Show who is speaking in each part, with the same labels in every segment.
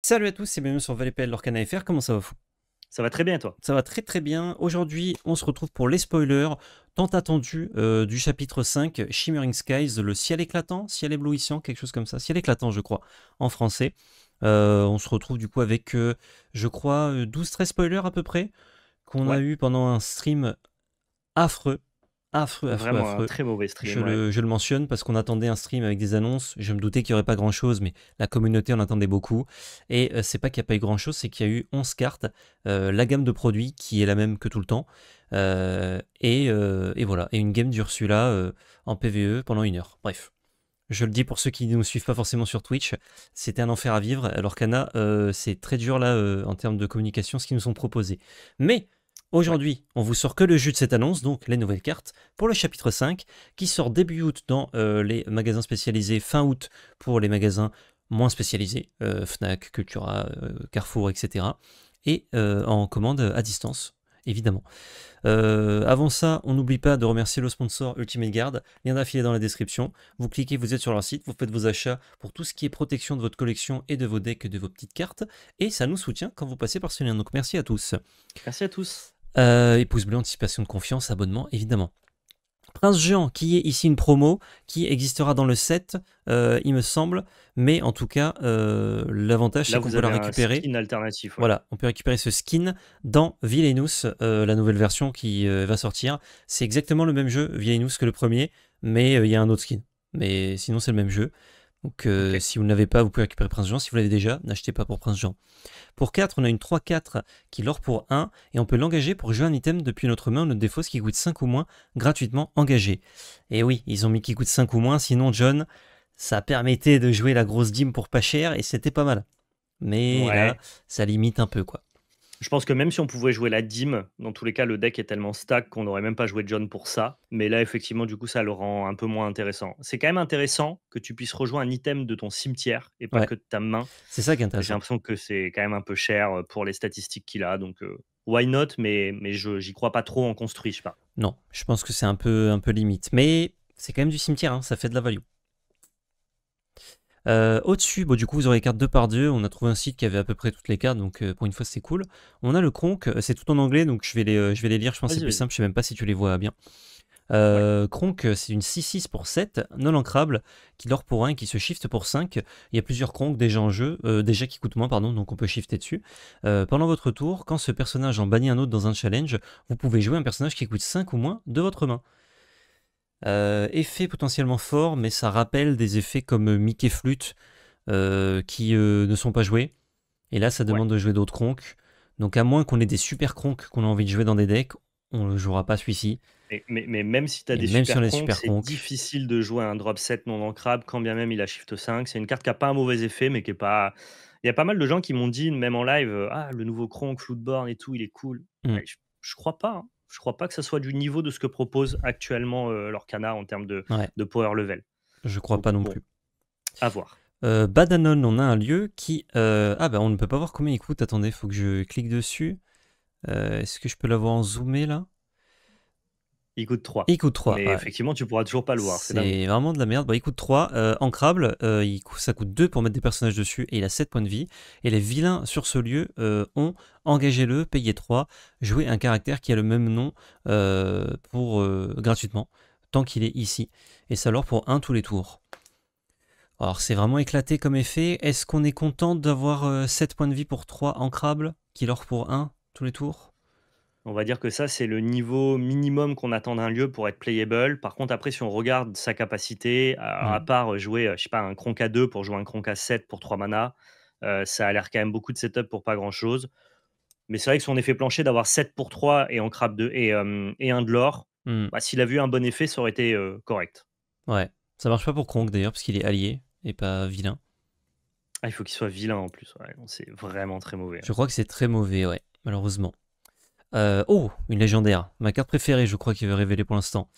Speaker 1: Salut à tous, c'est bienvenue sur ValetPL Lorcana FR, comment ça va fou?
Speaker 2: Ça va très bien, toi?
Speaker 1: Ça va très très bien. Aujourd'hui, on se retrouve pour les spoilers tant attendus du chapitre 5, Shimmering Skies, le ciel éclatant, ciel éblouissant, quelque chose comme ça, ciel éclatant je crois, en français. On se retrouve du coup avec, je crois, 12-13 spoilers à peu près, qu'on a
Speaker 2: Ouais,
Speaker 1: eu pendant un stream affreux, affreux, affreux,
Speaker 2: vraiment un
Speaker 1: affreux.
Speaker 2: très mauvais
Speaker 1: Je
Speaker 2: stream, ouais.
Speaker 1: le, je le mentionne parce qu'on attendait un stream avec des annonces. Je me doutais qu'il n'y aurait pas grand chose, mais la communauté en attendait beaucoup. Et c'est pas qu'il n'y a pas eu grand chose, c'est qu'il y a eu 11 cartes, la gamme de produits qui est la même que tout le temps. Et voilà. Et une game d'Ursula en PvE pendant 1 heure. Bref. Je le dis pour ceux qui ne nous suivent pas forcément sur Twitch, c'était un enfer à vivre. Alors Kana, c'est très dur là en termes de communication ce qu'ils nous sont proposés. Mais
Speaker 2: Ouais.
Speaker 1: aujourd'hui, on vous sort que le jus de cette annonce, donc les nouvelles cartes, pour le chapitre 5, qui sort début août dans les magasins spécialisés, fin août pour les magasins moins spécialisés, Fnac, Cultura, Carrefour, etc. Et en commande à distance, évidemment. Avant ça, on n'oublie pas de remercier le sponsor Ultimate Guard, lien d'affilié dans la description. Vous cliquez, vous êtes sur leur site, vous faites vos achats pour tout ce qui est protection de votre collection et de vos decks et de vos petites cartes, et ça nous soutient quand vous passez par ce lien. Donc merci à tous.
Speaker 2: Merci à tous.
Speaker 1: Et pouce bleu, anticipation de confiance, abonnement évidemment. Prince Jean, qui est ici une promo, qui existera dans le set, il me semble, mais en tout cas, l'avantage
Speaker 2: Là,
Speaker 1: c'est qu'on
Speaker 2: vous
Speaker 1: peut la
Speaker 2: avez un
Speaker 1: récupérer.
Speaker 2: skin alternatif, ouais.
Speaker 1: Voilà, on peut récupérer ce skin dans Villainous, la nouvelle version qui va sortir. C'est exactement le même jeu, Villainous, que le premier, mais il y a un autre skin. Mais sinon, c'est le même jeu. Donc,
Speaker 2: Ok.
Speaker 1: si vous ne l'avez pas, vous pouvez récupérer Prince Jean. Si vous l'avez déjà, n'achetez pas pour Prince Jean. Pour 4, on a une 3-4 qui l'or pour 1, et on peut l'engager pour jouer un item depuis notre main ou notre défausse qui coûte 5 ou moins, gratuitement engagé. Et oui, ils ont mis qui coûte 5 ou moins, sinon, John, ça permettait de jouer la grosse dîme pour pas cher, et c'était pas mal. Mais là,
Speaker 2: Ouais.
Speaker 1: ça limite un peu, quoi.
Speaker 2: Je pense que même si on pouvait jouer la dîme, dans tous les cas, le deck est tellement stack qu'on n'aurait même pas joué John pour ça. Mais là, effectivement, du coup, ça le rend un peu moins intéressant. C'est quand même intéressant que tu puisses rejouer un item de ton cimetière et pas
Speaker 1: Ouais,
Speaker 2: que de ta main.
Speaker 1: c'est ça qui est
Speaker 2: Mais j'ai
Speaker 1: intéressant.
Speaker 2: l'impression que c'est quand même un peu cher pour les statistiques qu'il a. Donc, why not? Mais j'y crois pas trop en construit, je sais pas.
Speaker 1: Non, je pense que c'est un peu limite. Mais c'est quand même du cimetière, hein, ça fait de la value. Au-dessus, bon, du coup, vous aurez les cartes 2 par 2. On a trouvé un site qui avait à peu près toutes les cartes, donc pour une fois, c'est cool. On a le Kronk, c'est tout en anglais, donc je vais les lire, je pense que c'est
Speaker 2: Vas-y,
Speaker 1: plus
Speaker 2: vas-y.
Speaker 1: simple, je sais même pas si tu les vois bien.
Speaker 2: Ouais.
Speaker 1: Kronk, c'est une 6-6 pour 7, non ancrable, qui dort pour 1 et qui se shift pour 5. Il y a plusieurs Kronk déjà en jeu, déjà qui coûtent moins, pardon, donc on peut shifter dessus. Pendant votre tour, quand ce personnage en bannit un autre dans un challenge, vous pouvez jouer un personnage qui coûte 5 ou moins de votre main. Effet potentiellement fort, mais ça rappelle des effets comme Mickey Flute qui ne sont pas joués. Et là, ça
Speaker 2: Ouais.
Speaker 1: demande de jouer d'autres Kronk. Donc à moins qu'on ait des super Kronk qu'on a envie de jouer dans des decks, on ne jouera pas celui-ci.
Speaker 2: Mais même si tu as
Speaker 1: Et
Speaker 2: des
Speaker 1: même si on a
Speaker 2: super
Speaker 1: des
Speaker 2: conques,
Speaker 1: super
Speaker 2: c'est
Speaker 1: Kronk,
Speaker 2: difficile de jouer un drop 7 non ancrable, quand bien même il a shift 5. C'est une carte qui a pas un mauvais effet, mais qui est pas. Il y a pas mal de gens qui m'ont dit, même en live, ah, le nouveau Kronk, Floodborn et tout, il est cool.
Speaker 1: hmm,
Speaker 2: Ouais, je crois pas, hein. Je crois pas que ça soit du niveau de ce que propose actuellement l'Orcana en termes
Speaker 1: ouais,
Speaker 2: de power level.
Speaker 1: je crois
Speaker 2: Donc,
Speaker 1: pas non
Speaker 2: bon,
Speaker 1: plus.
Speaker 2: à voir.
Speaker 1: Badanon, on a un lieu qui... ah bah on ne peut pas voir combien il coûte, attendez, faut que je clique dessus. Est-ce que je peux l'avoir en zoomé là?
Speaker 2: Il coûte 3.
Speaker 1: Il coûte 3,
Speaker 2: Mais
Speaker 1: ouais.
Speaker 2: effectivement, tu pourras toujours pas le voir. C'est dingo.
Speaker 1: C'est vraiment de la merde. Bah, il coûte 3. Ancrable, ça coûte 2 pour mettre des personnages dessus et il a 7 points de vie. Et les vilains sur ce lieu ont engagez-le, payez 3, jouez un caractère qui a le même nom gratuitement, tant qu'il est ici. Et ça leur pour 1 tous les tours. Alors c'est vraiment éclaté comme effet. Est-ce qu'on est content d'avoir 7 points de vie pour 3 ancrables qui leur pour 1 tous les tours?
Speaker 2: On va dire que ça, c'est le niveau minimum qu'on attend d'un lieu pour être playable. Par contre, après, si on regarde sa capacité, à
Speaker 1: Hmm.
Speaker 2: part jouer, je sais pas, un Kronk à 2 pour jouer un Kronk à 7 pour 3 mana, ça a l'air quand même beaucoup de setup pour pas grand-chose. Mais c'est vrai que son effet plancher d'avoir 7 pour 3 et en crabe 2 et 1 de l'or,
Speaker 1: Hmm.
Speaker 2: bah, s'il a vu un bon effet, ça aurait été, correct.
Speaker 1: Ouais, ça marche pas pour Kronk d'ailleurs, parce qu'il est allié et pas vilain.
Speaker 2: Ah, il faut qu'il soit vilain en plus, ouais, non, c'est vraiment très mauvais,
Speaker 1: Je crois que c'est très mauvais, ouais, malheureusement. Oh, une légendaire. Ma carte préférée, je crois, qu'il veut révéler pour l'instant.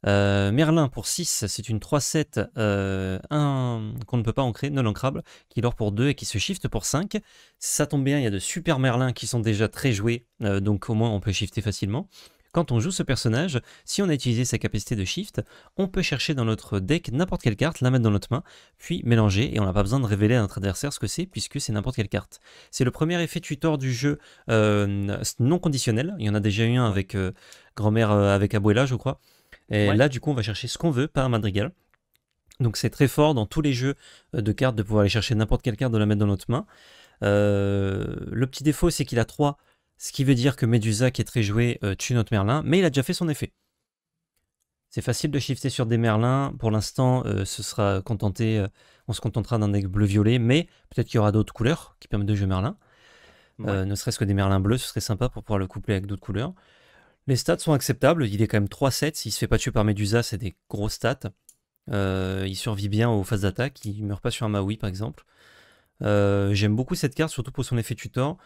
Speaker 1: Merlin pour 6, c'est une 3-7, qu'on ne peut pas ancrer, non ancrable, qui l'or pour 2 et qui se shift pour 5. Ça tombe bien, il y a de super Merlin qui sont déjà très joués, donc au moins on peut shifter facilement. Quand on joue ce personnage, si on a utilisé sa capacité de shift, on peut chercher dans notre deck n'importe quelle carte, la mettre dans notre main, puis mélanger, et on n'a pas besoin de révéler à notre adversaire ce que c'est, puisque c'est n'importe quelle carte. C'est le premier effet tutor du jeu non conditionnel. Il y en a déjà eu un avec grand-mère avec Abuela, je crois. Et
Speaker 2: Ouais.
Speaker 1: là, du coup, on va chercher ce qu'on veut par Madrigal. Donc c'est très fort dans tous les jeux de cartes de pouvoir aller chercher n'importe quelle carte, de la mettre dans notre main. Le petit défaut, c'est qu'il a 3, ce qui veut dire que Medusa, qui est très joué, tue notre Merlin, mais il a déjà fait son effet. C'est facile de shifter sur des Merlins. Pour l'instant, on se contentera d'un deck bleu-violet, mais peut-être qu'il y aura d'autres couleurs qui permettent de jouer Merlin.
Speaker 2: Ouais.
Speaker 1: Ne serait-ce que des Merlins bleus, ce serait sympa pour pouvoir le coupler avec d'autres couleurs. Les stats sont acceptables, il est quand même 3-7, s'il se fait pas tuer par Medusa, c'est des gros stats. Il survit bien aux phases d'attaque, il meurt pas sur un Maui par exemple. J'aime beaucoup cette carte, surtout pour son effet tutor.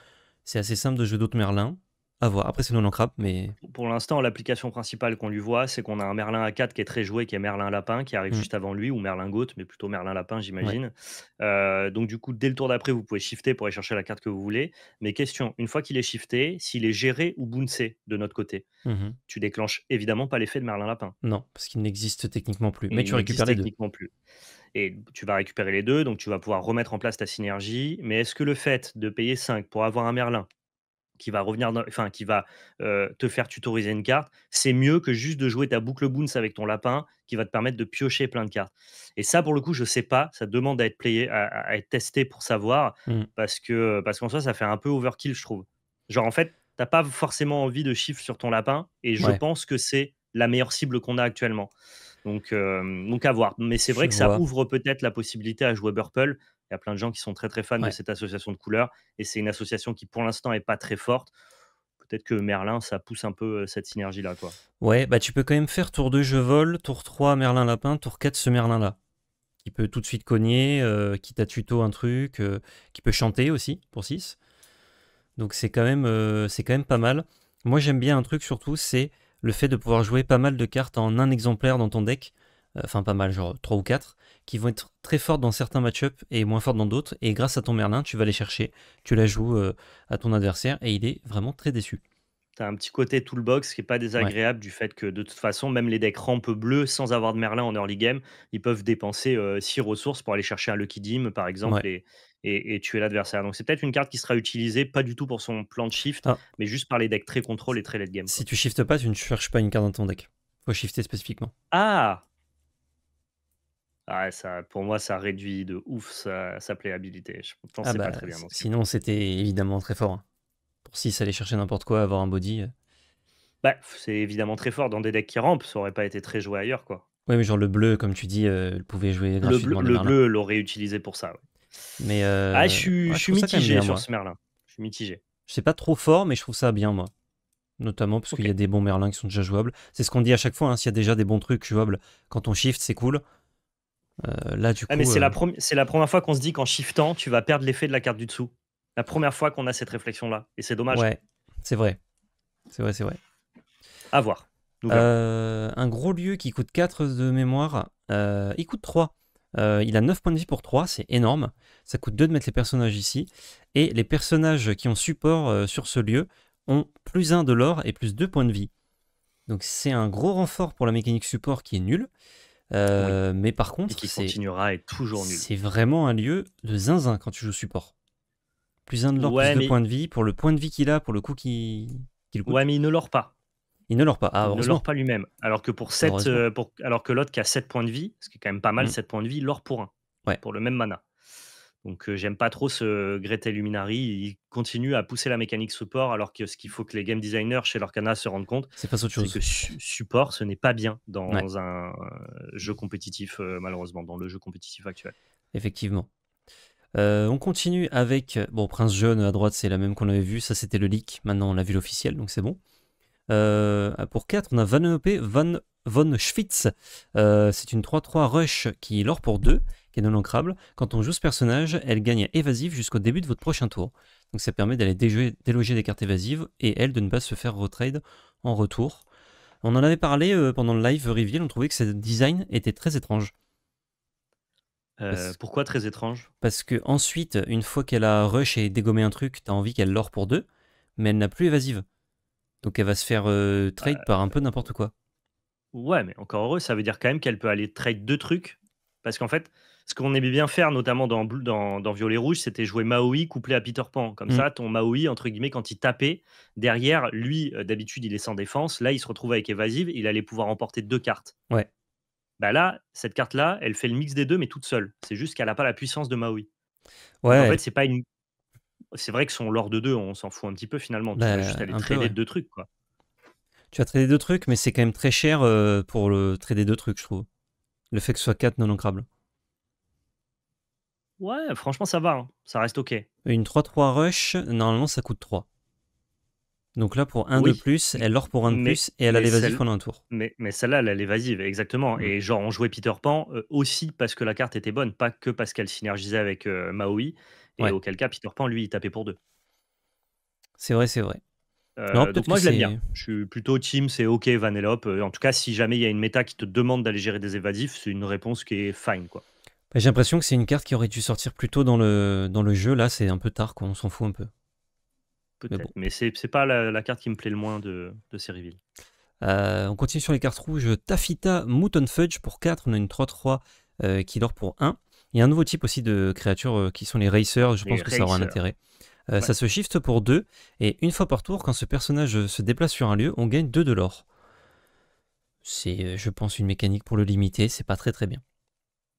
Speaker 1: C'est assez simple de jouer d'autres Merlins. À voir. Après, c'est non encrabe, mais.
Speaker 2: Pour l'instant, l'application principale qu'on lui voit, c'est qu'on a un Merlin à 4 qui est très joué, qui est Merlin Lapin, qui arrive
Speaker 1: Hmm,
Speaker 2: juste avant lui, ou Merlin Goth, mais plutôt Merlin Lapin,
Speaker 1: ouais.
Speaker 2: j'imagine. Donc, du coup, dès le tour d'après, vous pouvez shifter pour aller chercher la carte que vous voulez. Mais question, une fois qu'il est shifté, s'il est géré ou bouncé de notre côté,
Speaker 1: Mhm.
Speaker 2: tu déclenches évidemment pas l'effet de Merlin Lapin.
Speaker 1: Non, parce qu'il n'existe techniquement plus. Mais
Speaker 2: Et il
Speaker 1: tu récupères
Speaker 2: n'existe
Speaker 1: les deux.
Speaker 2: techniquement plus. Et tu vas récupérer les deux, donc tu vas pouvoir remettre en place ta synergie. Mais est-ce que le fait de payer 5 pour avoir un Merlin qui va revenir enfin qui va, te faire tutoriser une carte, c'est mieux que juste de jouer ta boucle bounce avec ton lapin qui va te permettre de piocher plein de cartes. Et ça, pour le coup, je sais pas, ça demande à être playé, à être testé pour savoir,
Speaker 1: Hmm,
Speaker 2: parce qu'en soi, ça fait un peu overkill, je trouve. Genre, en fait, t'as pas forcément envie de shift sur ton lapin et je
Speaker 1: ouais,
Speaker 2: pense que c'est la meilleure cible qu'on a actuellement. Donc à voir. Mais c'est
Speaker 1: je
Speaker 2: vrai que ça
Speaker 1: vois.
Speaker 2: ouvre peut-être la possibilité à jouer Burple. Il y a plein de gens qui sont très, très fans de
Speaker 1: Ouais.
Speaker 2: cette association de couleurs et c'est une association qui, pour l'instant, est pas très forte. Peut-être que Merlin, ça pousse un peu, cette synergie-là, quoi.
Speaker 1: Ouais, bah tu peux quand même faire tour 2 je vole, tour 3 Merlin Lapin, tour 4 ce Merlin là. Qui peut tout de suite cogner, qui t'a tuto un truc, qui peut chanter aussi pour 6. Donc c'est quand même pas mal. Moi j'aime bien un truc surtout, c'est le fait de pouvoir jouer pas mal de cartes en un exemplaire dans ton deck. Enfin pas mal, genre 3 ou 4, qui vont être très fortes dans certains match-ups et moins fortes dans d'autres. Et grâce à ton Merlin, tu vas les chercher, tu la joues à ton adversaire et il est vraiment très déçu.
Speaker 2: Tu as un petit côté toolbox qui est pas
Speaker 1: Ouais,
Speaker 2: désagréable du fait que, de toute façon, même les decks rampes bleus, sans avoir de Merlin en early game, ils peuvent dépenser, 6 ressources pour aller chercher un Lucky Dim, par
Speaker 1: ouais.
Speaker 2: exemple, et tuer l'adversaire. Donc c'est peut-être une carte qui sera utilisée, pas du tout pour son plan de shift,
Speaker 1: Ah,
Speaker 2: mais juste par les decks très contrôle et très late game,
Speaker 1: si
Speaker 2: quoi.
Speaker 1: tu shiftes pas, tu ne cherches pas une carte dans ton deck. Faut shifter spécifiquement.
Speaker 2: Ah! Ah ouais, ça, pour moi, ça réduit de ouf sa playabilité. Je pense que
Speaker 1: Ah
Speaker 2: c'est pas
Speaker 1: bah
Speaker 2: très bien dans ce cas.
Speaker 1: sinon c'était évidemment très fort, hein. Pour 6 aller chercher n'importe quoi, avoir un body.
Speaker 2: Bah, c'est évidemment très fort dans des decks qui rampent, ça aurait pas été très joué ailleurs, quoi.
Speaker 1: Ouais, mais genre le bleu, comme tu dis, elle pouvait jouer gratuitement des
Speaker 2: Le
Speaker 1: Merlins.
Speaker 2: bleu l'aurait utilisé pour ça, ouais.
Speaker 1: Mais
Speaker 2: Ah,
Speaker 1: ouais,
Speaker 2: je
Speaker 1: je
Speaker 2: suis
Speaker 1: trouve ça quand même
Speaker 2: mitigé
Speaker 1: bien,
Speaker 2: sur
Speaker 1: moi.
Speaker 2: ce Merlin. Je suis mitigé.
Speaker 1: C'est pas trop fort, mais je trouve ça bien, moi. Notamment parce qu'il y
Speaker 2: OK.
Speaker 1: a des bons Merlins qui sont déjà jouables. C'est ce qu'on dit à chaque fois, hein, s'il y a déjà des bons trucs jouables quand on shift, c'est cool. Là, du
Speaker 2: Ah, mais
Speaker 1: coup,
Speaker 2: c'est la première fois qu'on se dit qu'en shiftant, tu vas perdre l'effet de la carte du dessous. La première fois qu'on a cette réflexion-là et c'est dommage.
Speaker 1: ouais, c'est vrai. C'est vrai, c'est vrai.
Speaker 2: À voir. Nous verrons.
Speaker 1: Un gros lieu qui coûte 4 de mémoire, il coûte 3. Il a 9 points de vie pour 3, c'est énorme. Ça coûte 2 de mettre les personnages ici. Et les personnages qui ont support sur ce lieu ont plus 1 de l'or et plus 2 points de vie. Donc c'est un gros renfort pour la mécanique support qui est nulle.
Speaker 2: Oui,
Speaker 1: Mais par
Speaker 2: et
Speaker 1: contre,
Speaker 2: qui continuera à être toujours nul.
Speaker 1: c'est vraiment un lieu de zinzin quand tu joues support. Plus 1 de l'or, plus
Speaker 2: Ouais,
Speaker 1: 2
Speaker 2: mais
Speaker 1: points de vie. Pour le point de vie qu'il a, pour le coup qu'il
Speaker 2: ouais,
Speaker 1: coûte,
Speaker 2: mais il ne lord pas.
Speaker 1: il ne l'or pas. Ah,
Speaker 2: Il ne lord
Speaker 1: heureusement.
Speaker 2: pas lui-même. Alors que pour 7,
Speaker 1: Heureusement.
Speaker 2: alors que l'autre qui a 7 points de vie, ce qui est quand même pas mal,
Speaker 1: Mm.
Speaker 2: 7 points de vie, lord pour un,
Speaker 1: Ouais,
Speaker 2: pour le même mana. Donc j'aime pas trop ce Gretel Luminari. Il continue à pousser la mécanique support alors que ce qu'il faut que les game designers chez Lorcana se rendent compte,
Speaker 1: c'est pas autre
Speaker 2: c'est que
Speaker 1: chose.
Speaker 2: support, ce n'est pas bien
Speaker 1: Ouais,
Speaker 2: dans un jeu compétitif, malheureusement, dans le jeu compétitif actuel.
Speaker 1: effectivement. On continue avec. Bon, Prince Jaune à droite, c'est la même qu'on avait vu. Ça, c'était le leak. Maintenant, on a vu l'officiel, donc c'est bon. Pour 4, on a Vanellope von Schwitz. C'est une 3-3 rush qui lore pour 2, qui est non ancrable. Quand on joue ce personnage, elle gagne évasive jusqu'au début de votre prochain tour. Donc ça permet d'aller déloger des cartes évasives et elle de ne pas se faire retrade en retour. On en avait parlé pendant le live reveal, on trouvait que ce design était très étrange. Parce,
Speaker 2: Pourquoi très étrange?
Speaker 1: parce que ensuite, une fois qu'elle a rush et dégommé un truc, t'as envie qu'elle lore pour 2, mais elle n'a plus évasive. Donc elle va se faire trade par un peu n'importe quoi.
Speaker 2: Ouais, mais encore heureux, ça veut dire quand même qu'elle peut aller trade 2 trucs. Parce qu'en fait, ce qu'on aimait bien faire, notamment dans Violet Rouge, c'était jouer Maui couplé à Peter Pan. Comme
Speaker 1: Mm.
Speaker 2: ça, ton Maui, entre guillemets, quand il tapait, derrière, lui, d'habitude, il est sans défense. Là, il se retrouve avec Évasive, il allait pouvoir emporter 2 cartes.
Speaker 1: Ouais.
Speaker 2: Bah là, cette carte-là, elle fait le mix des 2, mais toute seule. C'est juste qu'elle a pas la puissance de Maui. Donc en
Speaker 1: Ouais,
Speaker 2: fait, c'est vrai que son lore de 2, on s'en fout un petit peu finalement. Tu vas juste
Speaker 1: bah,
Speaker 2: aller
Speaker 1: un peu,
Speaker 2: trader
Speaker 1: ouais.
Speaker 2: 2 trucs, quoi.
Speaker 1: Tu vas trader deux trucs, mais c'est quand même très cher pour le trader deux trucs, je trouve. Le fait que ce soit 4 non ancrables.
Speaker 2: Ouais, franchement, ça va, hein. Ça reste OK.
Speaker 1: Une 3-3 rush, normalement ça coûte 3. Donc là, pour un de
Speaker 2: Oui,
Speaker 1: plus, elle l'or pour un de
Speaker 2: mais
Speaker 1: plus, et elle a
Speaker 2: mais
Speaker 1: l'évasif
Speaker 2: celle
Speaker 1: pendant un tour.
Speaker 2: mais celle-là, elle a l'évasive, exactement.
Speaker 1: Mm.
Speaker 2: Et genre, on jouait Peter Pan, aussi parce que la carte était bonne, pas que parce qu'elle synergisait avec, Maui et
Speaker 1: Ouais,
Speaker 2: auquel cas Peter Pan, lui, il tapait pour 2.
Speaker 1: c'est vrai, c'est vrai. Non, peut-être
Speaker 2: Donc
Speaker 1: que
Speaker 2: moi, je l'aime bien.
Speaker 1: c'est.
Speaker 2: Je suis plutôt team, c'est OK Vanellope, en tout cas, si jamais il y a une méta qui te demande d'aller gérer des évasifs, c'est une réponse qui est fine, quoi.
Speaker 1: Bah, j'ai l'impression que c'est une carte qui aurait dû sortir plus tôt dans le jeu. Là, c'est un peu tard, quoi. On s'en fout un peu. Mais bon.
Speaker 2: Peut-être, mais c'est pas la carte qui me plaît le moins de ces reveals.
Speaker 1: On continue sur les cartes rouges. Tafita Mouton Fudge pour 4. On a une 3-3 qui l'or pour 1. Il y a un nouveau type aussi de créatures qui sont les Racers. Je pense
Speaker 2: Les
Speaker 1: que ça aura un
Speaker 2: racers,
Speaker 1: intérêt.
Speaker 2: ouais.
Speaker 1: Ça se shift pour 2. Et une fois par tour, quand ce personnage se déplace sur un lieu, on gagne 2 de l'or. C'est, je pense, une mécanique pour le limiter. C'est pas très très bien.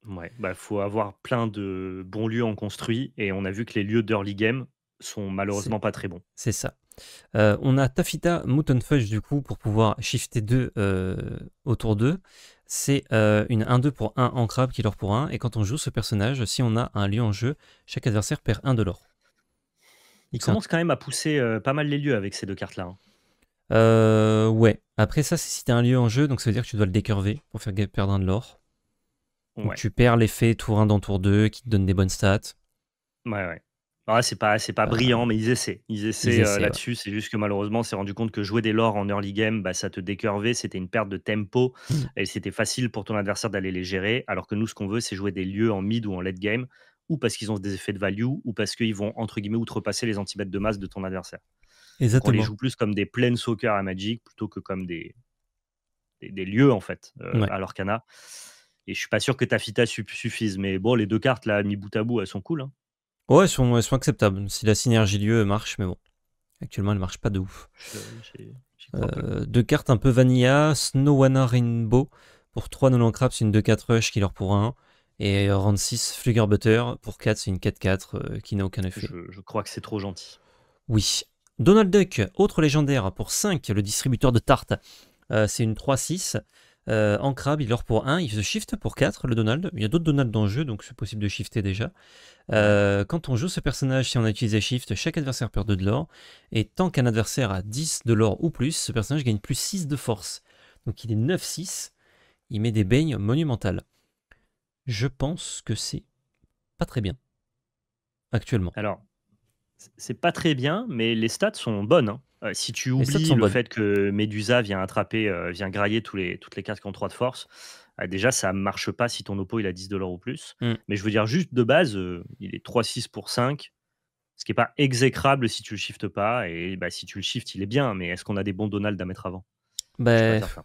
Speaker 2: Ouais, bah, faut avoir plein de bons lieux en construit et on a vu que les lieux d'early game sont
Speaker 1: C'est
Speaker 2: malheureusement pas très bons.
Speaker 1: c'est ça. On a Tafita Mouton Fudge du coup pour pouvoir shifter 2 autour d'eux. C'est une 1-2 pour 1 en crabe qui leur pour 1. Et quand on joue ce personnage, si on a un lieu en jeu, chaque adversaire perd 1 de l'or.
Speaker 2: Ils
Speaker 1: Donc c'est
Speaker 2: commencent quand même à pousser, pas mal les lieux avec ces 2 cartes-là, hein.
Speaker 1: ouais. Après ça, c'est si tu as un lieu en jeu, donc ça veut dire que tu dois le décurver pour faire perdre 1 de l'or. Donc
Speaker 2: Ouais,
Speaker 1: tu perds l'effet tour 1 dans tour 2 qui te donne des bonnes stats.
Speaker 2: ouais, ouais. Ouais, c'est pas brillant, mais ils essaient. Ils
Speaker 1: Ils
Speaker 2: essaient,
Speaker 1: essaient, ouais.
Speaker 2: là-dessus. C'est juste que malheureusement, on s'est rendu compte que jouer des lores en early game, bah, ça te décurvait, c'était une perte de tempo
Speaker 1: Mm.
Speaker 2: et c'était facile pour ton adversaire d'aller les gérer. Alors que nous, ce qu'on veut, c'est jouer des lieux en mid ou en late game, ou parce qu'ils ont des effets de value, ou parce qu'ils vont, entre guillemets, «outrepasser» les anti-bêtes de masse de ton adversaire. Donc on les
Speaker 1: Exactement.
Speaker 2: joue plus comme des planeswalkers à Magic plutôt que comme des lieux en fait,
Speaker 1: Ouais.
Speaker 2: à l'Orcana. Et je suis pas sûr que Tafita suffise, mais bon, les 2 cartes là, mis bout à bout, elles sont cool, hein.
Speaker 1: Ouais, elles sont acceptables. Si la synergie lieu marche, mais bon. Actuellement, elle marche pas de ouf.
Speaker 2: J'y crois peu.
Speaker 1: Deux cartes un peu vanilla, Snowana Rainbow pour 3 non crabs, c'est une 2-4 rush qui leur pour 1. Et round 6, Flugger Butter pour 4, c'est une 4-4 qui n'a aucun effet.
Speaker 2: Je crois que c'est trop gentil.
Speaker 1: Oui. Donald Duck, autre légendaire pour 5, le distributeur de tartes. C'est une 3-6. En crabe, il leur pour 1, il se shift pour 4, le Donald. Il y a d'autres Donald dans le jeu, donc c'est possible de shifter déjà.
Speaker 2: Ouais.
Speaker 1: Quand on joue ce personnage, si on a utilisé Shift, chaque adversaire perd 2 de l'or. Et tant qu'un adversaire a 10 de l'or ou plus, ce personnage gagne plus 6 de force. Donc il est 9-6. Il met des baignes monumentales. Je pense que c'est pas très bien, actuellement.
Speaker 2: Alors, c'est pas très bien, mais les stats sont bonnes, hein. Si tu
Speaker 1: Les stats
Speaker 2: oublies
Speaker 1: sont
Speaker 2: le
Speaker 1: bonnes.
Speaker 2: fait que Medusa vient attraper, vient grailler toutes les cartes qui ont 3 de force, déjà ça marche pas si ton oppo il a 10 ou plus.
Speaker 1: Hmm.
Speaker 2: Mais je veux dire juste de base, il est 3-6 pour 5, ce qui est pas exécrable si tu le shiftes pas et bah, si tu le shifts, il est bien, mais est-ce qu'on a des bons Donald à mettre avant? Je suis pas
Speaker 1: Bah,
Speaker 2: certain.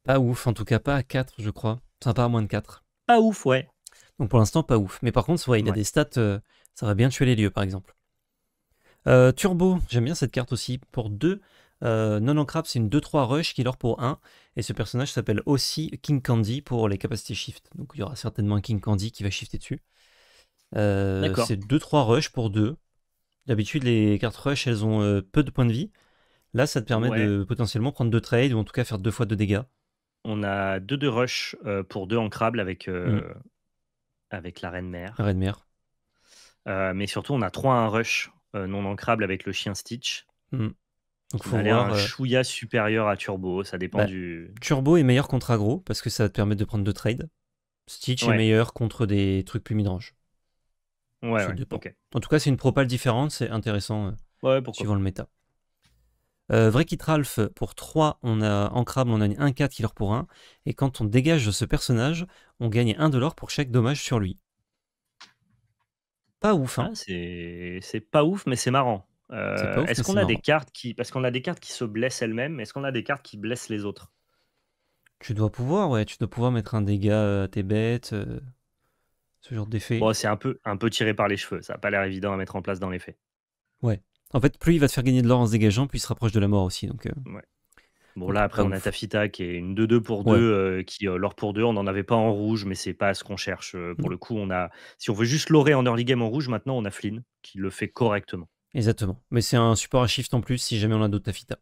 Speaker 1: pas ouf, en tout cas pas à 4, je crois. Enfin, pas à moins de 4.
Speaker 2: Pas ouf, ouais.
Speaker 1: Donc pour l'instant, pas ouf. Mais par contre, ouais, il a
Speaker 2: Ouais.
Speaker 1: des stats, ça va bien tuer les lieux, par exemple. Turbo, j'aime bien cette carte aussi. Pour 2, non ancrable, c'est une 2-3 rush qui leur pour 1. Et ce personnage s'appelle aussi King Candy pour les capacités shift. Donc il y aura certainement un King Candy qui va shifter dessus.
Speaker 2: D'accord.
Speaker 1: C'est 2-3 rush pour 2. D'habitude, les cartes rush, elles ont peu de points de vie. Là, ça te permet
Speaker 2: Ouais.
Speaker 1: de potentiellement prendre 2 trades ou en tout cas faire 2 fois 2 dégâts.
Speaker 2: On a 2 de rush, pour 2 ancrables
Speaker 1: Hmm.
Speaker 2: avec la reine mère.
Speaker 1: Redmere.
Speaker 2: Mais surtout, on a 3 un rush, non ancrable avec le chien Stitch,
Speaker 1: Hmm. Donc
Speaker 2: qui
Speaker 1: faut
Speaker 2: m'a l'air
Speaker 1: voir.
Speaker 2: un chouïa supérieur à Turbo, ça dépend
Speaker 1: Bah,
Speaker 2: du
Speaker 1: Turbo est meilleur contre aggro parce que ça va te permettre de prendre 2 trades. Stitch est
Speaker 2: ouais,
Speaker 1: meilleur contre des trucs plus midrange.
Speaker 2: ouais,
Speaker 1: Ça
Speaker 2: ouais,
Speaker 1: dépend.
Speaker 2: OK.
Speaker 1: En tout cas, c'est une propale différente, c'est intéressant
Speaker 2: Ouais, pourquoi
Speaker 1: suivant
Speaker 2: pas.
Speaker 1: le méta. Vrekit Ralph, pour 3, on a en crabe, on a un 4 qui leur pour 1. Et quand on dégage ce personnage, on gagne 1 de l'or pour chaque dommage sur lui. Pas ouf, hein.
Speaker 2: Ah, c'est pas ouf, mais c'est marrant.
Speaker 1: C'est pas ouf,
Speaker 2: Est-ce
Speaker 1: mais
Speaker 2: qu'on
Speaker 1: c'est
Speaker 2: a des
Speaker 1: marrant.
Speaker 2: cartes qui parce qu'on a des cartes qui se blessent elles-mêmes, mais est-ce qu'on a des cartes qui blessent les autres?
Speaker 1: Tu dois pouvoir, ouais, tu dois pouvoir mettre un dégât à tes bêtes, ce genre d'effet.
Speaker 2: Bon, c'est un peu tiré par les cheveux, ça a pas l'air évident à mettre en place dans les faits.
Speaker 1: Ouais. En fait, plus il va te faire gagner de l'or en se dégageant, plus il se rapproche de la mort aussi,
Speaker 2: Ouais. Bon
Speaker 1: donc
Speaker 2: là,
Speaker 1: pas
Speaker 2: après on a
Speaker 1: ouf.
Speaker 2: Tafita qui est une 2-2 pour 2,
Speaker 1: Ouais,
Speaker 2: qui, l'or pour 2, on n'en avait pas en rouge, mais c'est pas ce qu'on cherche, pour
Speaker 1: non,
Speaker 2: le coup, on a si on veut juste lorer en early game en rouge, maintenant on a Flynn qui le fait correctement.
Speaker 1: exactement. Mais c'est un support à shift en plus si jamais on a d'autres Tafita.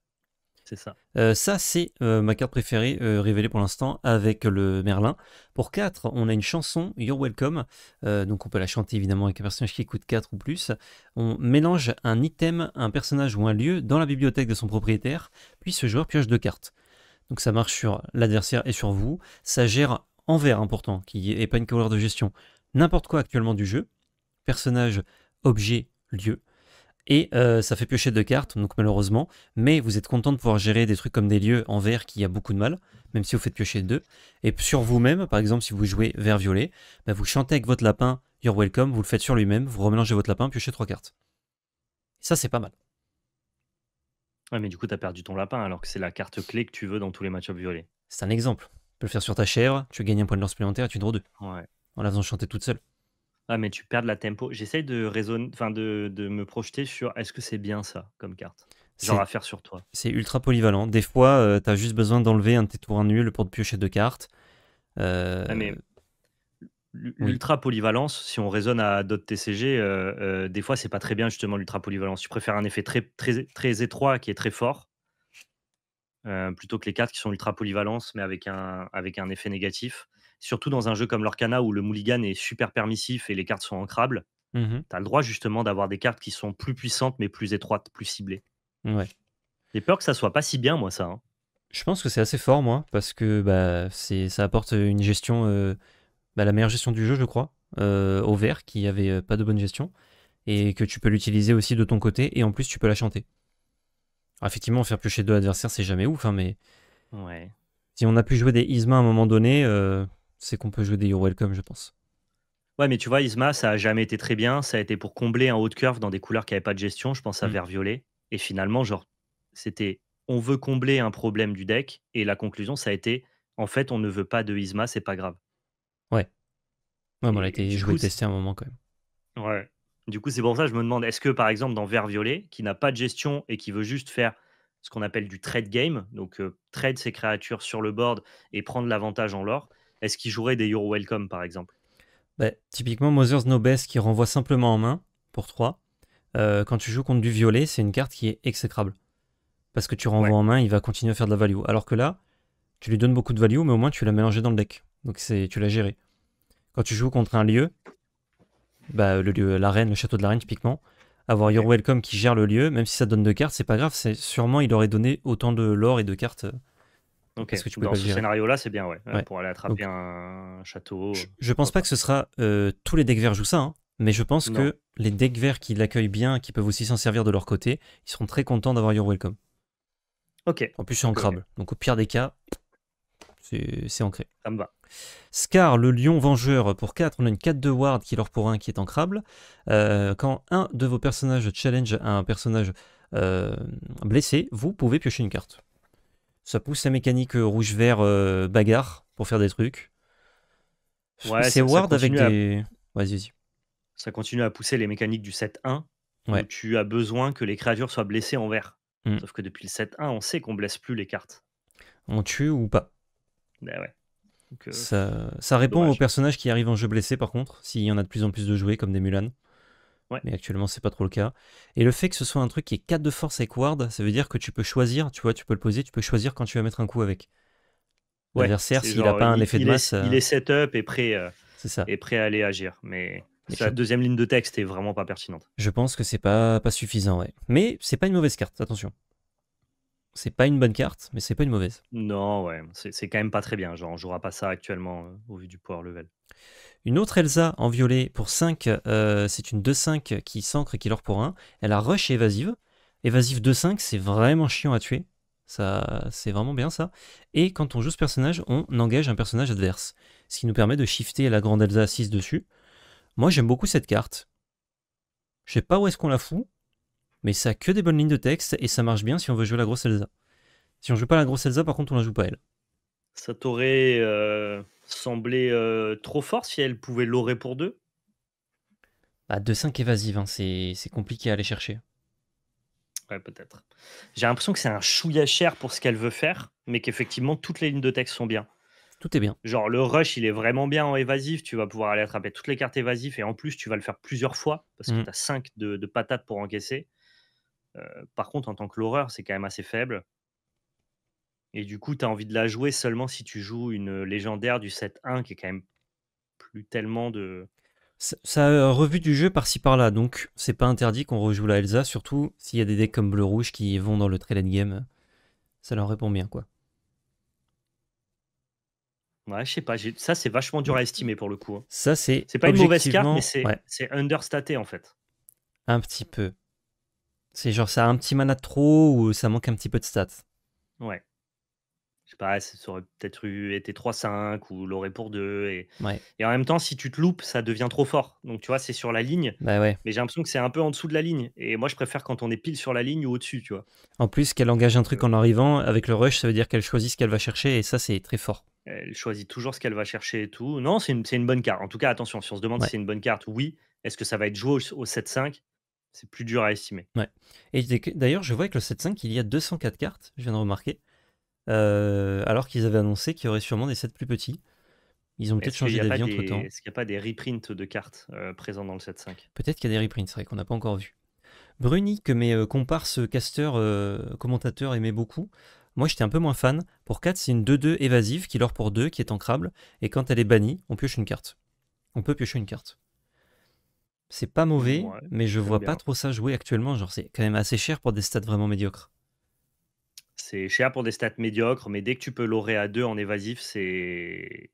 Speaker 2: C'est ça.
Speaker 1: Ça, c'est ma carte préférée révélée pour l'instant avec le Merlin. Pour 4, on a une chanson, You're Welcome. Donc on peut la chanter évidemment avec un personnage qui coûte 4 ou plus. On mélange un item, un personnage ou un lieu dans la bibliothèque de son propriétaire, puis ce joueur pioche 2 cartes. Donc ça marche sur l'adversaire et sur vous. Ça gère en vert important, qui n'est pas une couleur de gestion, n'importe quoi actuellement du jeu. Personnage, objet, lieu. Et ça fait piocher 2 cartes, donc malheureusement, mais vous êtes content de pouvoir gérer des trucs comme des lieux en vert qui a beaucoup de mal, même si vous faites piocher 2. Et sur vous-même, par exemple, si vous jouez vert-violet, bah, vous chantez avec votre lapin You're Welcome, vous le faites sur lui-même, vous remélangez votre lapin, piochez 3 cartes. Ça, c'est pas mal.
Speaker 2: Ouais, mais du coup, tu as perdu ton lapin alors que c'est la carte clé que tu veux dans tous les match-up violets.
Speaker 1: C'est un exemple. Tu peux le faire sur ta chèvre, tu gagnes un point de lance supplémentaire et tu draws 2,
Speaker 2: Ouais.
Speaker 1: en la faisant chanter toute seule.
Speaker 2: Ah, mais tu perds de la tempo. J'essaye de raisonner, enfin de me projeter sur est-ce que c'est bien ça comme carte? Genre
Speaker 1: C'est
Speaker 2: à faire sur toi?
Speaker 1: c'est ultra polyvalent. Des fois, t'as juste besoin d'enlever un de tes tours nuls pour te piocher 2 cartes.
Speaker 2: Ah,
Speaker 1: Euh,
Speaker 2: mais
Speaker 1: oui.
Speaker 2: l'ultra polyvalence, si on raisonne à d'autres TCG, des fois, c'est pas très bien justement l'ultra polyvalence. Tu préfères un effet très, très, très étroit qui est très fort, plutôt que les cartes qui sont ultra polyvalence, mais avec un effet négatif. Surtout dans un jeu comme l'Orcana où le mulligan est super permissif et les cartes sont ancrables,
Speaker 1: Mhm.
Speaker 2: tu as le droit justement d'avoir des cartes qui sont plus puissantes, mais plus étroites, plus ciblées.
Speaker 1: Ouais.
Speaker 2: J'ai peur que ça soit pas si bien, moi, ça, hein.
Speaker 1: Je pense que c'est assez fort, moi, parce que bah, ça apporte une gestion, la meilleure gestion du jeu, je crois, au vert, qui avait pas de bonne gestion, et que tu peux l'utiliser aussi de ton côté, et en plus tu peux la chanter. Alors, effectivement, faire piocher 2 adversaires, c'est jamais ouf, hein, mais
Speaker 2: Ouais.
Speaker 1: si on a pu jouer des Isma à un moment donné, c'est qu'on peut jouer des You're Welcome, je pense.
Speaker 2: Ouais, mais tu vois, Isma, ça a jamais été très bien. Ça a été pour combler un haut de curve dans des couleurs qui avaient pas de gestion. Je pense à
Speaker 1: Mm.
Speaker 2: vert-violet. Et finalement, genre, c'était on veut combler un problème du deck. Et la conclusion, ça a été en fait, on ne veut pas de Isma, c'est pas grave.
Speaker 1: Ouais. Ouais, bon, elle a
Speaker 2: Et
Speaker 1: été
Speaker 2: du
Speaker 1: jouée
Speaker 2: coup,
Speaker 1: et testée à un moment quand même.
Speaker 2: ouais. Du coup, c'est pour ça que je me demande, est-ce que par exemple, dans vert-violet, qui n'a pas de gestion et qui veut juste faire ce qu'on appelle du trade game, donc trade ses créatures sur le board et prendre l'avantage en lore, est-ce qu'il jouerait des You're Welcome par exemple?
Speaker 1: Bah, typiquement, Mother's No Best qui renvoie simplement en main, pour 3. Quand tu joues contre du violet, c'est une carte qui est exécrable. Parce que tu
Speaker 2: Ouais.
Speaker 1: renvoies en main, il va continuer à faire de la value. Alors que là, tu lui donnes beaucoup de value, mais au moins tu l'as mélangé dans le deck. Donc tu l'as géré. Quand tu joues contre un lieu, bah, le lieu, l'arène, le château de la reine typiquement, avoir Your
Speaker 2: Ok.
Speaker 1: Welcome qui gère le lieu, même si ça donne 2 cartes, c'est pas grave, c'est sûrement il aurait donné autant de lore et de cartes parce
Speaker 2: OK.
Speaker 1: que tu pouvais
Speaker 2: Dans
Speaker 1: pas le
Speaker 2: ce
Speaker 1: gérer.
Speaker 2: scénario-là, c'est bien, ouais,
Speaker 1: Ouais.
Speaker 2: pour aller attraper
Speaker 1: Donc
Speaker 2: un château,
Speaker 1: je pense
Speaker 2: pourquoi
Speaker 1: pas que
Speaker 2: pas.
Speaker 1: ce sera tous les decks verts jouent ça, hein, mais je pense
Speaker 2: Non,
Speaker 1: que les decks verts qui l'accueillent bien, qui peuvent aussi s'en servir de leur côté, ils seront très contents d'avoir Your Welcome.
Speaker 2: OK,
Speaker 1: En plus, c'est
Speaker 2: OK, OK,
Speaker 1: ancrable. Donc au pire des cas, c'est ancré.
Speaker 2: ça me va.
Speaker 1: Scar, le lion vengeur, pour 4, on a une 4-2 ward qui est l'or pour 1 qui est ancrable. Quand un de vos personnages challenge un personnage blessé, vous pouvez piocher une carte. Ça pousse la mécanique rouge-vert bagarre pour faire des trucs.
Speaker 2: Ouais,
Speaker 1: C'est
Speaker 2: ça
Speaker 1: ward avec
Speaker 2: continue à
Speaker 1: des. Vas-y.
Speaker 2: ça continue à pousser les mécaniques du 7-1 où
Speaker 1: Ouais.
Speaker 2: tu as besoin que les créatures soient blessées en vert.
Speaker 1: Hmm.
Speaker 2: Sauf que depuis le 7-1, on sait qu'on blesse plus les cartes.
Speaker 1: On tue ou pas.
Speaker 2: Bah ouais, donc
Speaker 1: Ça répond aux
Speaker 2: dommage.
Speaker 1: personnages qui arrivent en jeu blessés par contre, s'il y en a de plus en plus de jouets comme des Mulan.
Speaker 2: Ouais,
Speaker 1: Mais actuellement c'est pas trop le cas. Et le fait que ce soit un truc qui est 4 de force avec ward, ça veut dire que tu peux choisir, tu vois, tu peux le poser, tu peux choisir quand tu vas mettre un coup avec.
Speaker 2: ouais,
Speaker 1: L'adversaire,
Speaker 2: c'est
Speaker 1: s'il a
Speaker 2: genre
Speaker 1: pas un effet de masse,
Speaker 2: il est set-up
Speaker 1: c'est ça.
Speaker 2: et prêt à aller agir, mais
Speaker 1: Et
Speaker 2: sa deuxième ligne de texte est vraiment pas pertinente.
Speaker 1: je pense que c'est pas suffisant, ouais. Mais c'est pas une mauvaise carte, attention. C'est pas une bonne carte, mais c'est pas une mauvaise.
Speaker 2: Non, ouais, c'est quand même pas très bien, genre on jouera pas ça actuellement, au vu du power level.
Speaker 1: Une autre Elsa en violet pour 5, c'est une 2-5 qui s'ancre et qui l'or pour 1. Elle a rush et évasive. Évasive 2-5, c'est vraiment chiant à tuer. Ça, c'est vraiment bien ça. Et quand on joue ce personnage, on engage un personnage adverse. Ce qui nous permet de shifter la grande Elsa 6 dessus. Moi, j'aime beaucoup cette carte. Je sais pas où est-ce qu'on la fout. mais ça a que des bonnes lignes de texte et ça marche bien si on veut jouer la grosse Elsa. Si on joue pas la grosse Elsa, par contre, on la joue pas elle.
Speaker 2: Ça t'aurait semblé trop fort si elle pouvait l'aurer pour deux?
Speaker 1: Bah, 2-5 évasive, hein, c'est compliqué à aller chercher.
Speaker 2: Ouais, peut-être. J'ai l'impression que c'est un chouïa cher pour ce qu'elle veut faire, mais qu'effectivement, toutes les lignes de texte sont bien.
Speaker 1: Tout est bien.
Speaker 2: Genre, le rush, il est vraiment bien en évasif. Tu vas pouvoir aller attraper toutes les cartes évasives et en plus, tu vas le faire plusieurs fois parce que
Speaker 1: Mm.
Speaker 2: tu as 5 de patates pour encaisser. Par contre, en tant que l'horreur, c'est quand même assez faible. Et du coup, tu as envie de la jouer seulement si tu joues une légendaire du 7-1 qui est quand même plus tellement de.
Speaker 1: Ça a revu du jeu par-ci par-là, donc c'est pas interdit qu'on rejoue la Elsa, surtout s'il y a des decks comme bleu-rouge qui vont dans le trade game. Ça leur répond bien, quoi.
Speaker 2: Ouais, je sais pas. Ça, c'est vachement dur
Speaker 1: Donc,
Speaker 2: à estimer pour le coup, hein.
Speaker 1: ça, c'est
Speaker 2: C'est pas une mauvaise carte, mais
Speaker 1: objectivement,
Speaker 2: c'est
Speaker 1: ouais,
Speaker 2: c'est understaté en fait.
Speaker 1: un petit peu. C'est genre, ça a un petit mana de trop ou ça manque un petit peu de stats.
Speaker 2: Ouais. Je sais pas, ça aurait peut-être été 3-5 ou l'aurait pour 2.
Speaker 1: Ouais,
Speaker 2: Et en même temps, si tu te loupes, ça devient trop fort. Donc tu vois, c'est sur la ligne,
Speaker 1: bah ouais.
Speaker 2: mais j'ai l'impression que c'est un peu en dessous de la ligne. Et moi, je préfère quand on est pile sur la ligne ou au-dessus, tu vois.
Speaker 1: En plus, qu'elle engage un
Speaker 2: Donc,
Speaker 1: truc en arrivant, avec le rush, ça veut dire qu'elle choisit ce qu'elle va chercher, et ça, c'est très fort.
Speaker 2: elle choisit toujours ce qu'elle va chercher et tout. Non, c'est une bonne carte. En tout cas, attention, si on se demande si
Speaker 1: Ouais,
Speaker 2: c'est une bonne carte, oui. Est-ce que ça va être joué au 7-5? C'est plus dur à estimer.
Speaker 1: ouais. Et d'ailleurs, je vois que le 7-5, il y a 204 cartes, je viens de remarquer, alors qu'ils avaient annoncé qu'il y aurait sûrement des sets plus petits. Ils ont peut-être
Speaker 2: Est-ce qu'il
Speaker 1: changé
Speaker 2: n'y a pas
Speaker 1: d'avis
Speaker 2: des,
Speaker 1: entre-temps.
Speaker 2: est-ce qu'il y a pas des reprints de cartes présents dans le 7-5?
Speaker 1: Peut-être qu'il y a des reprints, c'est vrai qu'on n'a pas encore vu. Bruni, que mes comparses casteurs, commentateurs aimaient beaucoup. Moi, j'étais un peu moins fan. Pour 4, c'est une 2-2 évasive qui leur pour 2, qui est ancrable. Et quand elle est bannie, on pioche une carte. On peut piocher une carte. C'est pas mauvais,
Speaker 2: Ouais,
Speaker 1: mais je
Speaker 2: j'aime
Speaker 1: vois pas
Speaker 2: bien.
Speaker 1: trop ça jouer actuellement. Genre, c'est quand même assez cher pour des stats vraiment médiocres.
Speaker 2: C'est cher pour des stats médiocres, mais dès que tu peux l'aurer à 2 en évasif, c'est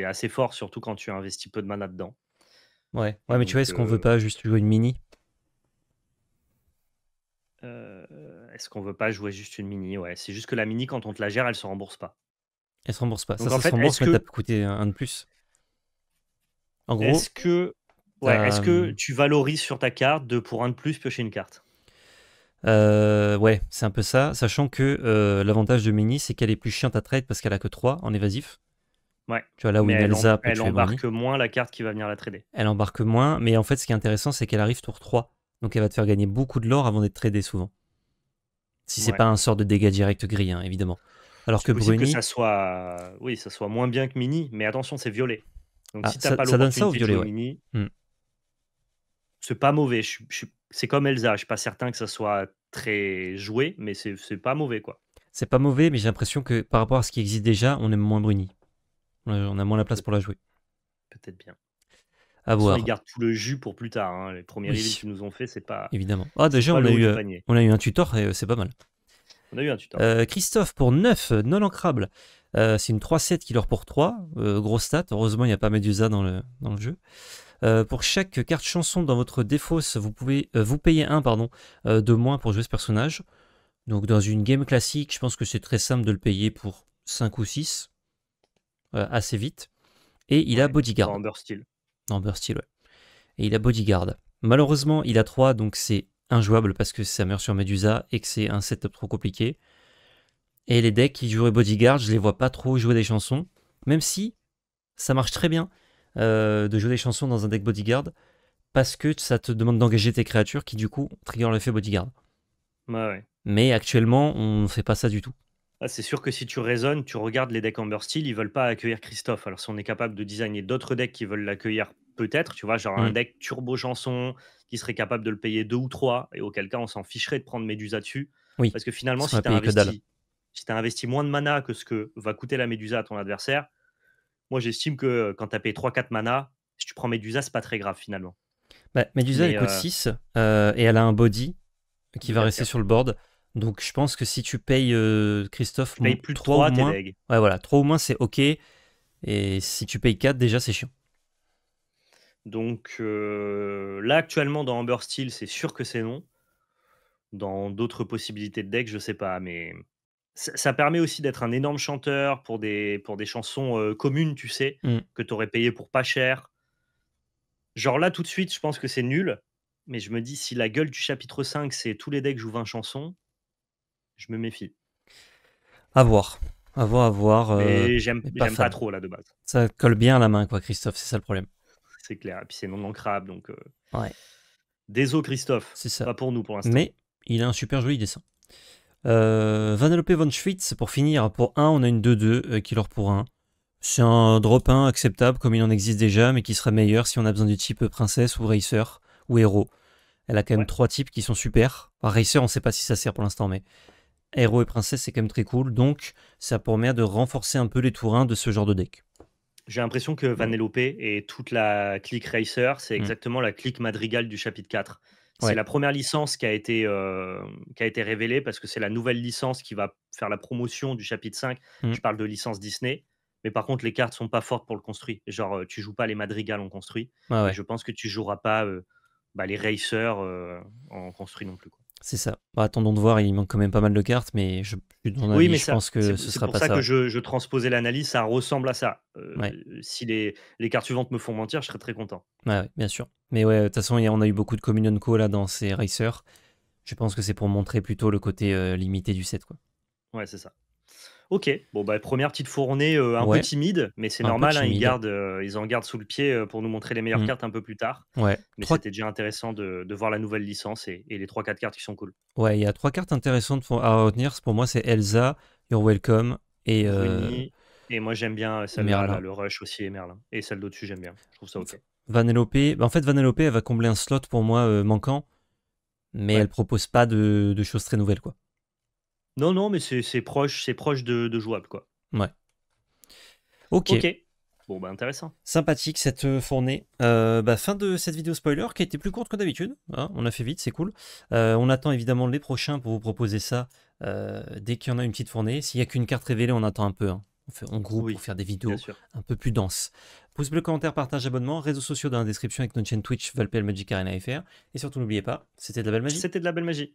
Speaker 2: assez fort, surtout quand tu investis peu de mana dedans.
Speaker 1: Ouais,
Speaker 2: Et
Speaker 1: ouais, mais tu vois,
Speaker 2: donc,
Speaker 1: est-ce qu'on veut pas juste jouer une mini?
Speaker 2: est-ce qu'on veut pas jouer juste une mini? Ouais, c'est juste que la mini, quand on te la gère, elle se rembourse pas.
Speaker 1: Elle se rembourse pas. Ça,
Speaker 2: Donc en
Speaker 1: ça se
Speaker 2: fait,
Speaker 1: rembourse, mais t'as coûté un de plus. En gros,
Speaker 2: est-ce que, ouais,
Speaker 1: t'as.
Speaker 2: est-ce que tu valorises sur ta carte de pour un de plus piocher une carte?
Speaker 1: Ouais, c'est un peu ça. Sachant que l'avantage de mini, c'est qu'elle est plus chiante à trade parce qu'elle a que 3 en évasif.
Speaker 2: Ouais,
Speaker 1: Tu vois, là où
Speaker 2: mais
Speaker 1: une
Speaker 2: elle,
Speaker 1: Elsa peut
Speaker 2: elle
Speaker 1: tuer Bruni.
Speaker 2: embarque moins la carte qui va venir la trader.
Speaker 1: Elle embarque moins, mais en fait, ce qui est intéressant, c'est qu'elle arrive tour 3. Donc elle va te faire gagner beaucoup de l'or avant d'être tradée souvent. Si c'est
Speaker 2: Ouais.
Speaker 1: pas un sort de dégâts direct gris, hein, évidemment. Alors
Speaker 2: C'est
Speaker 1: que
Speaker 2: possible que
Speaker 1: Bruni,
Speaker 2: ça soit, oui, ça soit moins bien que mini, mais attention, c'est violet. Donc
Speaker 1: ah,
Speaker 2: si t'as
Speaker 1: ça,
Speaker 2: pas
Speaker 1: ça donne ça au
Speaker 2: l'opportunité de
Speaker 1: violet,
Speaker 2: jouer
Speaker 1: ouais.
Speaker 2: mini,
Speaker 1: Hmm.
Speaker 2: c'est pas mauvais. C'est comme Elsa, je suis pas certain que ça soit très joué, mais c'est pas mauvais, quoi.
Speaker 1: C'est pas mauvais, mais j'ai l'impression que par rapport à ce qui existe déjà, on aime moins Bruni. On a moins la place
Speaker 2: Peut-
Speaker 1: pour la jouer.
Speaker 2: Peut-être bien. De
Speaker 1: À
Speaker 2: toute façon, ils
Speaker 1: voir.
Speaker 2: gardent tout le jus pour plus tard, hein. Les premiers reveals
Speaker 1: Oui,
Speaker 2: qu'ils nous ont fait,
Speaker 1: évidemment. Ah,
Speaker 2: c'est
Speaker 1: déjà,
Speaker 2: pas le haut du panier.
Speaker 1: on a eu un tutor et c'est pas mal.
Speaker 2: On a eu un tuteur.
Speaker 1: Christophe pour 9, non ancrable. C'est une 3-7 qui leur pour 3. Gros stat. Heureusement, il n'y a pas Medusa dans le jeu. Pour chaque carte chanson dans votre défausse, vous pouvez vous payer un pardon, de moins pour jouer ce personnage. Donc dans une game classique, je pense que c'est très simple de le payer pour 5 ou 6, assez vite. Et il a
Speaker 2: Ouais. Dans
Speaker 1: Bodyguard.
Speaker 2: Amber Steel.
Speaker 1: Non, Bursteel, ouais. Et il a Bodyguard. Malheureusement, il a 3, donc c'est injouable parce que ça meurt sur Medusa et que c'est un setup trop compliqué. Et les decks qui joueraient Bodyguard, je les vois pas trop jouer des chansons, même si ça marche très bien de jouer des chansons dans un deck Bodyguard, parce que ça te demande d'engager tes créatures qui du coup trigger l'effet Bodyguard.
Speaker 2: Ouais, ouais.
Speaker 1: Mais actuellement, on ne fait pas ça du tout.
Speaker 2: Ah, c'est sûr que si tu raisonnes, tu regardes les decks Amber Steel, ils veulent pas accueillir Christophe. Alors si on est capable de designer d'autres decks qui veulent l'accueillir, peut-être, tu vois, genre un
Speaker 1: Mm.
Speaker 2: deck turbo chanson qui serait capable de le payer 2 ou 3, et auquel cas on s'en ficherait de prendre Médusa dessus.
Speaker 1: Oui,
Speaker 2: Parce que finalement,
Speaker 1: parce qu'on a payé que dalle.
Speaker 2: si tu investi moins de mana que ce que va coûter la Médusa à ton adversaire, moi j'estime que quand tu as payé 3-4 mana, si tu prends Médusa, c'est pas très grave finalement.
Speaker 1: Bah, Medusa, elle
Speaker 2: Mais
Speaker 1: coûte 6, et elle a un body qui
Speaker 2: de
Speaker 1: va
Speaker 2: quatre
Speaker 1: rester
Speaker 2: quatre.
Speaker 1: sur le board. Donc je pense que si tu payes Christophe
Speaker 2: Tu payes plus de
Speaker 1: 3 ou
Speaker 2: 3, t'es
Speaker 1: moins,
Speaker 2: deg.
Speaker 1: ouais voilà, 3 ou moins c'est ok. Et si tu payes 4, déjà c'est chiant.
Speaker 2: Donc là actuellement dans Amber Steel, c'est sûr que c'est non. Dans d'autres possibilités de deck, je sais pas, mais ça permet aussi d'être un énorme chanteur pour des chansons, communes, tu sais?
Speaker 1: Mm.
Speaker 2: Que tu aurais payé pour pas cher. Genre là, tout de suite, je pense que c'est nul, mais je me dis si la gueule du chapitre 5, c'est tous les decks jouent 20 chansons, je me méfie.
Speaker 1: À voir. À voir.
Speaker 2: Mais
Speaker 1: Mais pas
Speaker 2: j'aime pas
Speaker 1: fan.
Speaker 2: trop là de base.
Speaker 1: Ça colle bien à la main, quoi, Christophe, c'est ça le problème.
Speaker 2: C'est clair. Et puis c'est non ancrable, donc
Speaker 1: Ouais,
Speaker 2: désolé Christophe,
Speaker 1: c'est ça.
Speaker 2: pas pour nous pour l'instant.
Speaker 1: Mais il a un super joli dessin. Vanellope von Schwitz, pour finir, pour 1, on a une 2-2, Killer pour 1. C'est un drop 1 acceptable comme il en existe déjà, mais qui serait meilleur si on a besoin du type princesse ou racer ou héros. Elle a quand même
Speaker 2: Ouais.
Speaker 1: 3 types qui sont super. Enfin, racer, on sait pas si ça sert pour l'instant, mais héros et princesse, c'est quand même très cool. Donc, ça permet de renforcer un peu les tours 1 de ce genre de deck.
Speaker 2: J'ai l'impression que Vanellope et toute la clique Racer, c'est
Speaker 1: Mm.
Speaker 2: exactement la clique Madrigal du chapitre 4. C'est
Speaker 1: Ouais.
Speaker 2: la première licence qui a été révélée parce que c'est la nouvelle licence qui va faire la promotion du chapitre 5.
Speaker 1: Mm.
Speaker 2: Je parle de licence Disney. Mais par contre, les cartes sont pas fortes pour le construit. Genre, tu joues pas les Madrigal en construit.
Speaker 1: Ouais,
Speaker 2: Et
Speaker 1: ouais.
Speaker 2: je pense que tu joueras pas les Racers en construit non plus, quoi.
Speaker 1: C'est ça. Bah, attendons de voir, il manque quand même pas mal de cartes, mais je suis de ton
Speaker 2: Oui,
Speaker 1: avis,
Speaker 2: mais
Speaker 1: je pense que ce
Speaker 2: c'est
Speaker 1: sera
Speaker 2: pour
Speaker 1: pas
Speaker 2: ça que
Speaker 1: ça.
Speaker 2: je transposais l'analyse, ça ressemble à ça.
Speaker 1: Ouais.
Speaker 2: Si les cartes suivantes me font mentir, je serais très content.
Speaker 1: Ouais, ouais, bien sûr. Mais ouais, de toute façon, on a eu beaucoup de Communion Co là dans ces racers. Je pense que c'est pour montrer plutôt le côté limité du set, quoi.
Speaker 2: Ouais, c'est ça. OK, bon, bah, première petite fournée, un peu
Speaker 1: Ouais,
Speaker 2: timide, mais c'est
Speaker 1: un peu
Speaker 2: normal, hein,
Speaker 1: timide.
Speaker 2: ils en gardent sous le pied, pour nous montrer les meilleures
Speaker 1: Mm.
Speaker 2: cartes un peu plus tard.
Speaker 1: Ouais.
Speaker 2: Mais c'était déjà intéressant de voir la nouvelle licence et les 3-4 cartes qui sont cool.
Speaker 1: Ouais, il y a 3 cartes intéressantes à retenir. Pour moi, c'est Elsa, You're Welcome et
Speaker 2: Bruni et moi j'aime bien, celle-là, là,
Speaker 1: Merlin.
Speaker 2: le Rush aussi et Merlin et celle d'au-dessus, j'aime bien. Je trouve ça OK.
Speaker 1: Vanellope. Bah, en fait, Vanellope, elle va combler un slot pour moi manquant, mais
Speaker 2: Ouais.
Speaker 1: elle propose pas de choses très nouvelles, quoi.
Speaker 2: Non, non, mais c'est proche de jouable, quoi.
Speaker 1: Ouais. Ok.
Speaker 2: OK. Bon, bah, intéressant.
Speaker 1: Sympathique cette fournée. Fin de cette vidéo spoiler qui a été plus courte que d'habitude. Hein, on a fait vite, c'est cool. On attend évidemment les prochains pour vous proposer ça dès qu'il y en a une petite fournée. S'il n'y a qu'une carte révélée, on attend un peu. Hein. On groupe
Speaker 2: Oui,
Speaker 1: pour faire des
Speaker 2: bien
Speaker 1: vidéos
Speaker 2: sûr.
Speaker 1: un peu plus denses. Pouce bleu, commentaire, partage, abonnement, réseaux sociaux dans la description avec notre chaîne Twitch, Valpel Magic Arena FR. Et surtout, n'oubliez pas, c'était de la belle magie.
Speaker 2: C'était de la belle magie.